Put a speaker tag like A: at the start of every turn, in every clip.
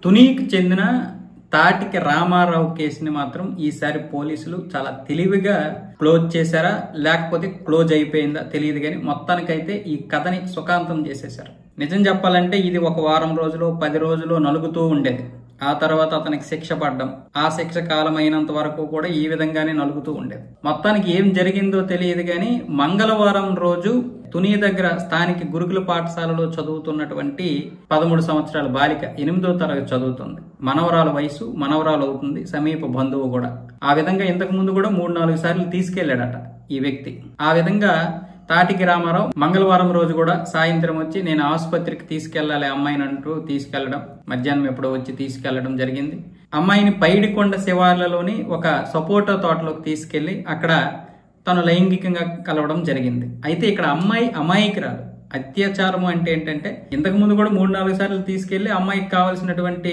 A: తునికి చెందిన తాటికి రామారావు కేసుని మాత్రం ఈసారి పోలీసులు చాలా తెలివిగా క్లోజ్ చేశారా లేకపోతే క్లోజ్ అయిపోయిందా తెలియదు కానీ మొత్తానికైతే ఈ కథని సుఖాంతం చేసేశారు. నిజం చెప్పాలంటే ఇది ఒక వారం రోజులు 10 రోజులు నలుగుతూ ఉండేది. ఆ తర్వాత అతనికి శిక్ష పడ్డం, ఆ శిక్ష కాలం అయినంత వరకు కూడా ఈ విధంగానే నలుగుతూ ఉండేది. మొత్తానికి ఏం జరిగిందో తెలియదు కానీ మంగళవారం రోజు తుని దగ్గర స్థానిక గురుకుల పాఠశాలలో చదువుతున్నటువంటి 13 సంవత్సరాల బాలిక 8వ తరగతి చదువుతుంది. మనవరాల వయసు, మనవరాలు అవుతుంది, సమీప బంధువు కూడా. ఆ విధంగా ఇంతకు ముందు కూడా 3-4 సార్లు తీసుకెళ్లాడట ఈ వ్యక్తి. ఆ విధంగా తాటికి రామారావు మంగళవారం రోజు కూడా సాయంత్రం వచ్చి నేను ఆసుపత్రికి తీసుకెళ్లాలి అమ్మాయిని అంటూ తీసుకెళ్లడం, మధ్యాహ్నం ఎప్పుడో వచ్చి తీసుకెళ్లడం జరిగింది. అమ్మాయిని పైడికొండ శివార్లలోని ఒక సపోటా తోటలోకి తీసుకెళ్లి అక్కడ తను లైంగికంగా కలవడం జరిగింది. అయితే ఇక్కడ అమ్మాయి అమాయకురాలు. అత్యాచారం అంటే ఏంటంటే ఇంతకు ముందు కూడా 3-4 సార్లు తీసుకెళ్లి అమ్మాయికి కావాల్సినటువంటి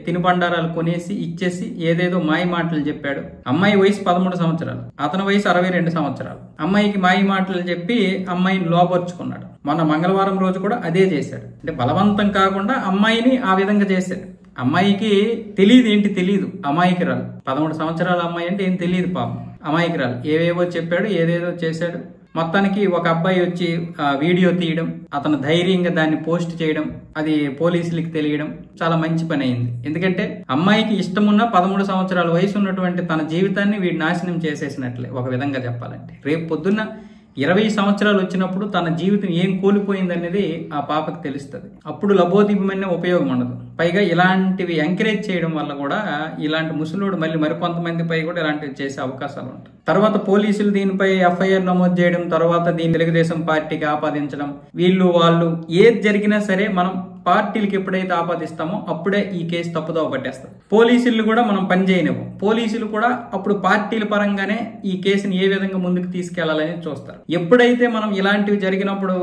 A: తినుబండారాలు కొనేసి ఇచ్చేసి ఏదేదో మాయ మాటలు చెప్పాడు. అమ్మాయి వయసు 13 సంవత్సరాలు, అతని వయసు 62 సంవత్సరాలు. అమ్మాయికి మాయ మాటలు చెప్పి అమ్మాయిని లోపరుచుకున్నాడు. మొన్న మంగళవారం రోజు కూడా అదే చేశాడు. అంటే బలవంతం కాకుండా అమ్మాయిని ఆ విధంగా చేశాడు. అమ్మాయికి తెలియదు, ఏంటి తెలియదు, అమాయకురాలు. 13 సంవత్సరాల అమ్మాయి అంటే ఏం తెలియదు పాపం, అమాయకురాలు. ఏవేవో చెప్పాడు, ఏదేదో చేశాడు. మొత్తానికి ఒక అబ్బాయి వచ్చి వీడియో తీయడం, అతను ధైర్యంగా దాన్ని పోస్ట్ చేయడం, అది పోలీసులకి తెలియడం చాలా మంచి పని అయింది. ఎందుకంటే అమ్మాయికి ఇష్టమున్న 13 సంవత్సరాల వయసు ఉన్నటువంటి తన జీవితాన్ని వీడు నాశనం చేసేసినట్లే ఒక విధంగా చెప్పాలంటే. రేపు పొద్దున్న 20 సంవత్సరాలు వచ్చినప్పుడు తన జీవితం ఏం కోల్పోయింది అనేది ఆ పాపకు తెలుస్తుంది. అప్పుడు లబోదీపమైన ఉపయోగం ఉండదు. పైగా ఇలాంటివి ఎంకరేజ్ చేయడం వల్ల కూడా ఇలాంటి ముసలోడు మళ్ళీ మరికొంతమందిపై కూడా ఇలాంటివి చేసే అవకాశాలు ఉంటాయి. తర్వాత పోలీసులు దీనిపై ఎఫ్ఐఆర్ నమోదు చేయడం, తర్వాత దీన్ని తెలుగుదేశం పార్టీకి ఆపాదించడం, వీళ్ళు వాళ్ళు ఏది జరిగినా సరే మనం పార్టీలకు ఎప్పుడైతే ఆపాదిస్తామో అప్పుడే ఈ కేసు తప్పుదోవ పట్టేస్తారు. పోలీసులు కూడా మనం పని చేయనివ్వం. పోలీసులు కూడా అప్పుడు పార్టీల పరంగానే ఈ కేసుని ఏ విధంగా ముందుకు తీసుకెళ్లాలని చూస్తారు. ఎప్పుడైతే మనం ఇలాంటివి జరిగినప్పుడు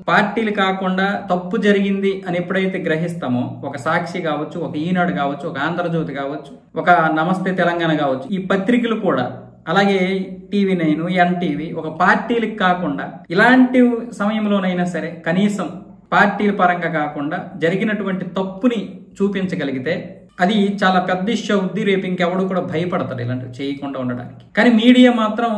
A: పార్టీలు కాకుండా తప్పు జరిగింది అని ఎప్పుడైతే గ్రహిస్తామో, ఒక సాక్షి కావచ్చు, ఒక ఈనాడు కావచ్చు, ఒక ఆంధ్రజ్యోతి కావచ్చు, ఒక నమస్తే తెలంగాణ కావచ్చు, ఈ పత్రికలు కూడా అలాగే TV9, NTV ఒక పార్టీలకు కాకుండా ఇలాంటి సమయంలోనైనా సరే కనీసం పార్టీల పరంగా కాకుండా జరిగినటువంటి తప్పుని చూపించగలిగితే అది చాలా పెద్ద ఇష్యూ అవుద్ది. రేపు ఇంకెవడు కూడా భయపడతారు ఇలాంటివి చేయకుండా ఉండడానికి. కానీ మీడియా మాత్రం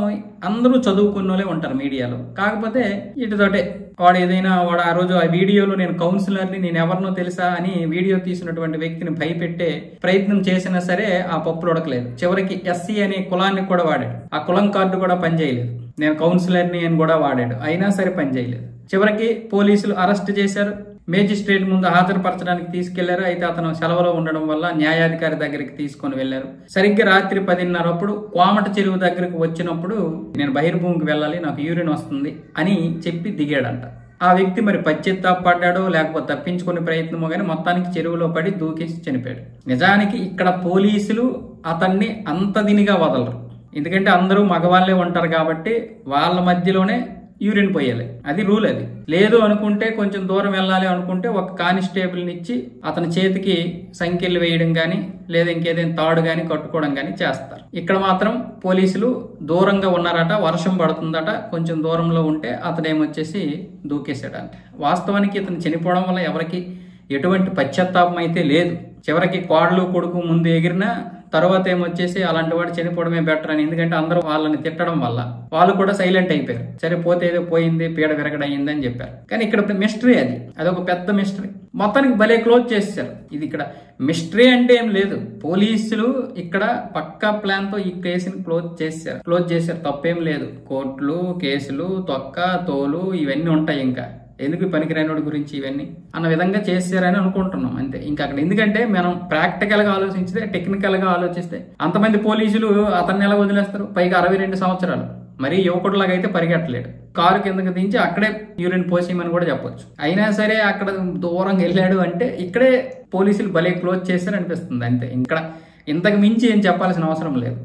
A: అందరూ చదువుకున్నోలే ఉంటారు మీడియాలో. కాకపోతే ఇటుతోటే వాడు ఆ రోజు ఆ వీడియోలో నేను కౌన్సిలర్ని, నేను ఎవరినో తెలుసా అని వీడియో తీసినటువంటి వ్యక్తిని భయపెట్టే ప్రయత్నం చేసినా సరే ఆ పప్పులు ఉడకలేదు. చివరికి SC అనే కులాన్ని కూడా వాడాడు. ఆ కులం కార్డు కూడా పనిచేయలేదు. నేను కౌన్సిలర్ని అని కూడా వాడాడు, అయినా సరే పనిచేయలేదు. చివరికి పోలీసులు అరెస్ట్ చేశారు. మేజిస్ట్రేట్ ముందు హాజరుపరచడానికి తీసుకెళ్లారు. అయితే అతను సెలవులో ఉండడం వల్ల న్యాయాధికారి దగ్గరికి తీసుకొని వెళ్లారు. సరిగ్గా రాత్రి 10:30 కోమట చెరువు దగ్గరకు వచ్చినప్పుడు నేను బహిర్భూమికి వెళ్ళాలి, నాకు యూరిన్ వస్తుంది అని చెప్పి దిగాడంట. ఆ వ్యక్తి మరి పశ్చాత్తాపడ్డాడో లేకపోతే తప్పించుకునే ప్రయత్నమో కానీ మొత్తానికి చెరువులో పడి దూకేసి చనిపోయాడు. నిజానికి ఇక్కడ పోలీసులు అతన్ని అంత దినిగా వదలరు. ఎందుకంటే అందరూ మగవాళ్లే ఉంటారు కాబట్టి వాళ్ళ మధ్యలోనే యూరిన్ పోయాలి, అది రూల్. అది లేదు అనుకుంటే కొంచెం దూరం వెళ్ళాలి అనుకుంటే ఒక కానిస్టేబుల్ని ఇచ్చి అతని చేతికి సంఖ్యలు వేయడం కానీ లేదా ఇంకేదైనా తాడు కానీ కట్టుకోవడం కానీ చేస్తారు. ఇక్కడ మాత్రం పోలీసులు దూరంగా ఉన్నారట, వర్షం పడుతుందట, కొంచెం దూరంలో ఉంటే అతనేమొచ్చేసి దూకేశాడంట. వాస్తవానికి ఇతను చనిపోవడం వల్ల ఎవరికి ఎటువంటి పశ్చాత్తాపం అయితే లేదు. చివరికి కోడలు కొడుకు ముందు ఎగిరినా తర్వాత ఏమొచ్చేసి అలాంటి వాడు చనిపోవడమే బెటర్ అని. ఎందుకంటే అందరూ వాళ్ళని తిట్టడం వల్ల వాళ్ళు కూడా సైలెంట్ అయిపోయారు. సరే పోతే ఏదో పోయింది, పీడ విరగడయింది అని చెప్పారు. కానీ ఇక్కడ మిస్టరీ, అదొక పెద్ద మిస్టరీ. మొత్తానికి భలే క్లోజ్ చేశారు. ఇది ఇక్కడ మిస్టరీ అంటే ఏం లేదు. పోలీసులు ఇక్కడ పక్కా ప్లాన్ తో ఈ కేసుని క్లోజ్ చేశారు. తప్పేం లేదు. కోర్టులు, కేసులు, తొక్క తోలు ఇవన్నీ ఉంటాయి. ఇంకా ఎందుకు పనికిరానివాడి గురించి ఇవన్నీ అన్న విధంగా చేశారని అనుకుంటున్నాం అంతే. ఇంకా అక్కడ ఎందుకంటే మనం ప్రాక్టికల్ గా ఆలోచించితే, టెక్నికల్ గా ఆలోచిస్తే అంతమంది పోలీసులు అతన్ని ఎలా వదిలేస్తారు? పైగా 62 సంవత్సరాలు, మరీ యువకుడిలాగా అయితే పరిగెట్టలేడు. కారు కిందకి దించి అక్కడే యూరిన్ పోసేయమని కూడా చెప్పొచ్చు. అయినా సరే అక్కడ దూరంగా వెళ్ళాడు అంటే ఇక్కడే పోలీసులు భలే క్లోజ్ చేశారు అనిపిస్తుంది అంతే. ఇక్కడ ఇంతకు మించి ఏం చెప్పాల్సిన అవసరం లేదు.